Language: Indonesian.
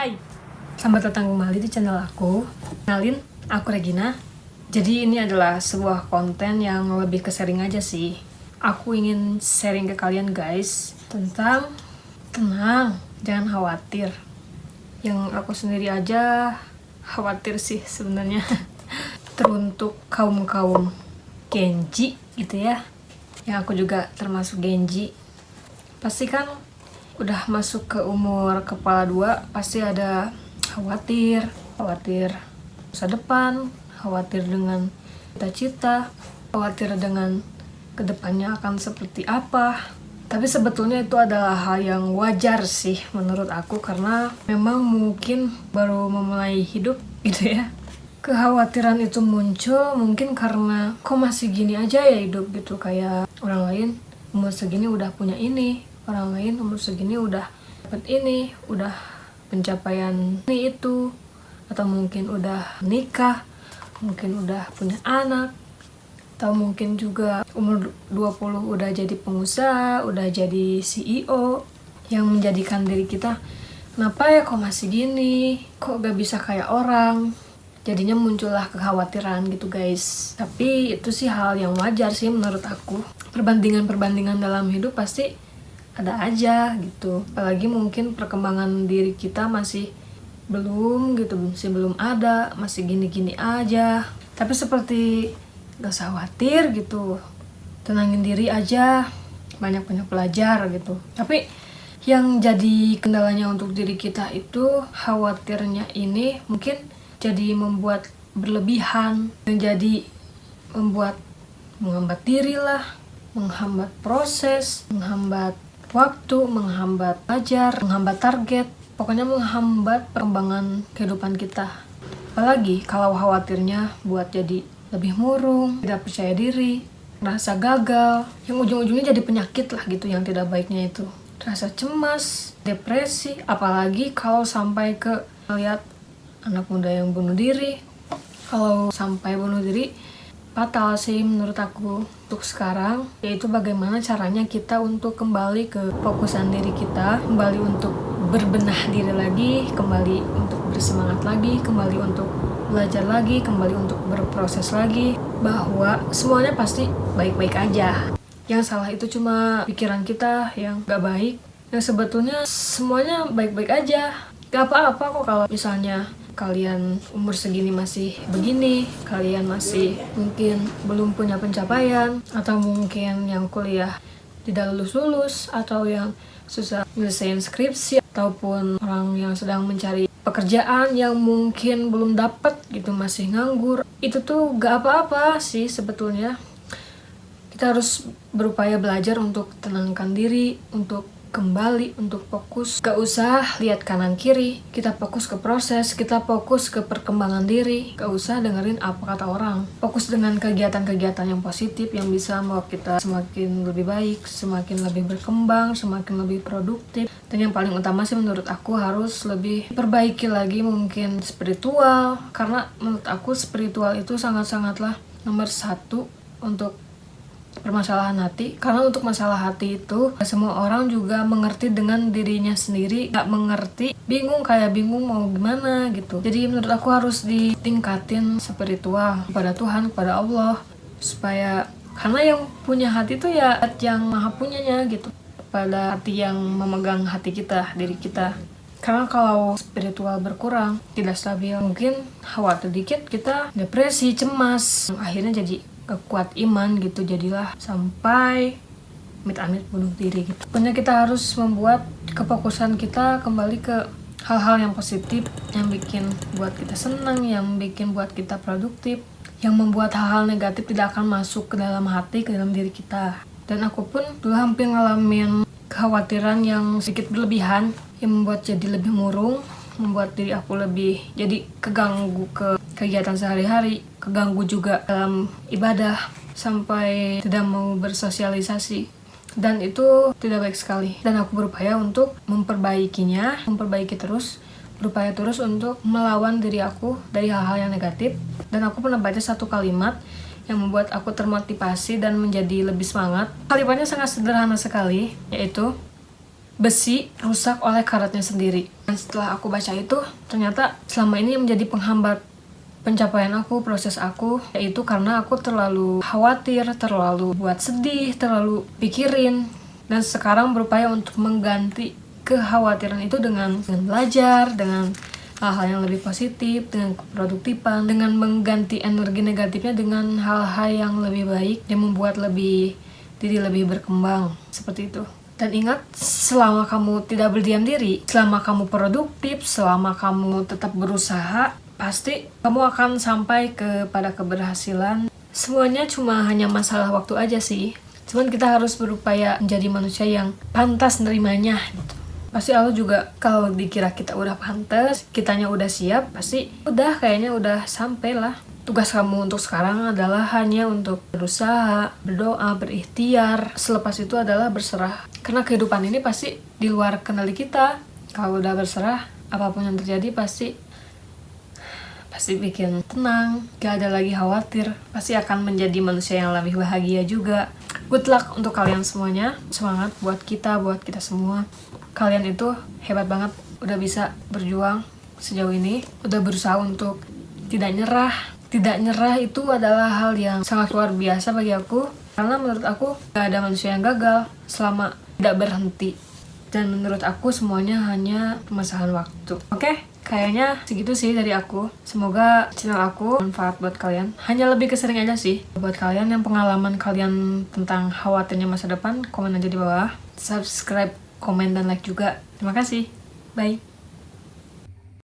Hai, selamat datang kembali di channel aku. Kenalin, aku Regina. Jadi ini adalah sebuah konten yang lebih ke sharing aja sih. Aku ingin sharing ke kalian guys tentang tenang, jangan khawatir. Yang aku sendiri aja khawatir sih sebenarnya. Teruntuk kaum-kaum Genji gitu ya. Yang aku juga termasuk Genji. Pasti kan udah masuk ke umur kepala 2 pasti ada khawatir masa depan, khawatir dengan cita-cita, khawatir dengan kedepannya akan seperti apa. Tapi sebetulnya itu adalah hal yang wajar sih menurut aku, karena memang mungkin baru memulai hidup gitu ya. Kekhawatiran itu muncul mungkin karena kok masih gini aja ya hidup gitu, kayak orang lain umur segini udah punya ini, orang lain umur segini udah dapat ini, udah pencapaian ini itu, atau mungkin udah nikah, mungkin udah punya anak, atau mungkin juga umur 20 udah jadi pengusaha, udah jadi CEO, yang menjadikan diri kita, kenapa ya kok masih gini, kok gak bisa kayak orang. Jadinya muncullah kekhawatiran gitu guys. Tapi itu sih hal yang wajar sih menurut aku. Perbandingan dalam hidup pasti ada aja gitu. Apalagi mungkin perkembangan diri kita masih belum gitu, masih belum ada, masih gini-gini aja. Tapi seperti gak usah khawatir gitu, tenangin diri aja, banyak-banyak belajar gitu. Tapi yang jadi kendalanya untuk diri kita itu khawatirnya ini mungkin jadi membuat berlebihan, dan jadi membuat menghambat diri lah, menghambat proses, menghambat waktu, menghambat belajar, menghambat target, pokoknya menghambat perkembangan kehidupan kita. Apalagi kalau khawatirnya buat jadi lebih murung, tidak percaya diri, rasa gagal, yang ujung-ujungnya jadi penyakit lah gitu, yang tidak baiknya itu. Rasa cemas, depresi, apalagi kalau sampai ke melihat anak muda yang bunuh diri. Kalau sampai bunuh diri, fatal sih menurut aku untuk sekarang, yaitu bagaimana caranya kita untuk kembali ke fokusan diri kita, kembali untuk berbenah diri lagi, kembali untuk bersemangat lagi, kembali untuk belajar lagi, kembali untuk berproses lagi, bahwa semuanya pasti baik-baik aja. Yang salah itu cuma pikiran kita yang gak baik, yang sebetulnya semuanya baik-baik aja. Gak apa-apa kok kalau misalnya kalian umur segini masih begini, kalian masih mungkin belum punya pencapaian, atau mungkin yang kuliah tidak lulus-lulus, atau yang susah menyelesaikan skripsi, ataupun orang yang sedang mencari pekerjaan yang mungkin belum dapat gitu, masih nganggur. Itu tuh gak apa-apa sih sebetulnya. Kita harus berupaya belajar untuk tenangkan diri, untuk kembali, untuk fokus. Gak usah lihat kanan kiri, kita fokus ke proses, kita fokus ke perkembangan diri. Gak usah dengerin apa kata orang. Fokus dengan kegiatan-kegiatan yang positif yang bisa membawa kita semakin lebih baik, semakin lebih berkembang, semakin lebih produktif. Dan yang paling utama sih menurut aku harus lebih perbaiki lagi mungkin spiritual, karena menurut aku spiritual itu sangat-sangatlah nomor 1 untuk permasalahan hati. Karena untuk masalah hati itu semua orang juga mengerti dengan dirinya sendiri, gak mengerti, bingung, kayak bingung mau gimana gitu. Jadi menurut aku harus ditingkatin spiritual kepada Tuhan, kepada Allah, supaya, karena yang punya hati itu ya yang maha punyanya gitu, pada hati yang memegang hati kita, diri kita. Karena kalau spiritual berkurang, tidak stabil, mungkin khawatir dikit kita depresi, cemas, akhirnya jadi kekuat iman gitu, jadilah sampai amit-amit bunuh diri gitu. Pokoknya kita harus membuat kefokusan kita kembali ke hal-hal yang positif, yang bikin buat kita senang, yang bikin buat kita produktif, yang membuat hal-hal negatif tidak akan masuk ke dalam hati, ke dalam diri kita. Dan aku pun dulu hampir ngalamin kekhawatiran yang sedikit berlebihan, yang membuat jadi lebih murung, membuat diri aku lebih jadi keganggu ke kegiatan sehari-hari, keganggu juga dalam ibadah, sampai tidak mau bersosialisasi, dan itu tidak baik sekali. Dan aku berupaya untuk memperbaikinya, berupaya terus untuk melawan diri aku dari hal-hal yang negatif. Dan aku pernah baca satu kalimat yang membuat aku termotivasi dan menjadi lebih semangat. Kalimatnya sangat sederhana sekali, yaitu besi rusak oleh karetnya sendiri. Dan setelah aku baca itu, ternyata selama ini yang menjadi penghambat pencapaian aku, proses aku, yaitu karena aku terlalu khawatir, terlalu buat sedih, terlalu pikirin. Dan sekarang berupaya untuk mengganti kekhawatiran itu dengan belajar, dengan hal-hal yang lebih positif, dengan keproduktifan, dengan mengganti energi negatifnya dengan hal-hal yang lebih baik, yang membuat diri lebih berkembang, seperti itu. Dan ingat, selama kamu tidak berdiam diri, selama kamu produktif, selama kamu tetap berusaha, pasti kamu akan sampai kepada keberhasilan. Semuanya cuma hanya masalah waktu aja sih. Cuman kita harus berupaya menjadi manusia yang pantas nerimanya gitu. Pasti Allah juga kalau dikira kita udah pantas, kitanya udah siap, pasti kayaknya udah sampai lah. Tugas kamu untuk sekarang adalah hanya untuk berusaha, berdoa, berikhtiar. Selepas itu adalah berserah. Karena kehidupan ini pasti di luar kendali kita. Kalau udah berserah, apapun yang terjadi pasti bikin tenang, gak ada lagi khawatir. Pasti akan menjadi manusia yang lebih bahagia juga. Good luck untuk kalian semuanya. Semangat buat kita semua. Kalian itu hebat banget, udah bisa berjuang sejauh ini, udah berusaha untuk tidak nyerah. Tidak nyerah itu adalah hal yang sangat luar biasa bagi aku, karena menurut aku gak ada manusia yang gagal selama tidak berhenti. Dan menurut aku semuanya hanya permasalahan waktu. Oke, kayaknya segitu sih dari aku. Semoga channel aku bermanfaat buat kalian. Hanya lebih kesering aja sih. Buat kalian yang pengalaman kalian tentang khawatirnya masa depan, komen aja di bawah. Subscribe, komen, dan like juga. Terima kasih. Bye.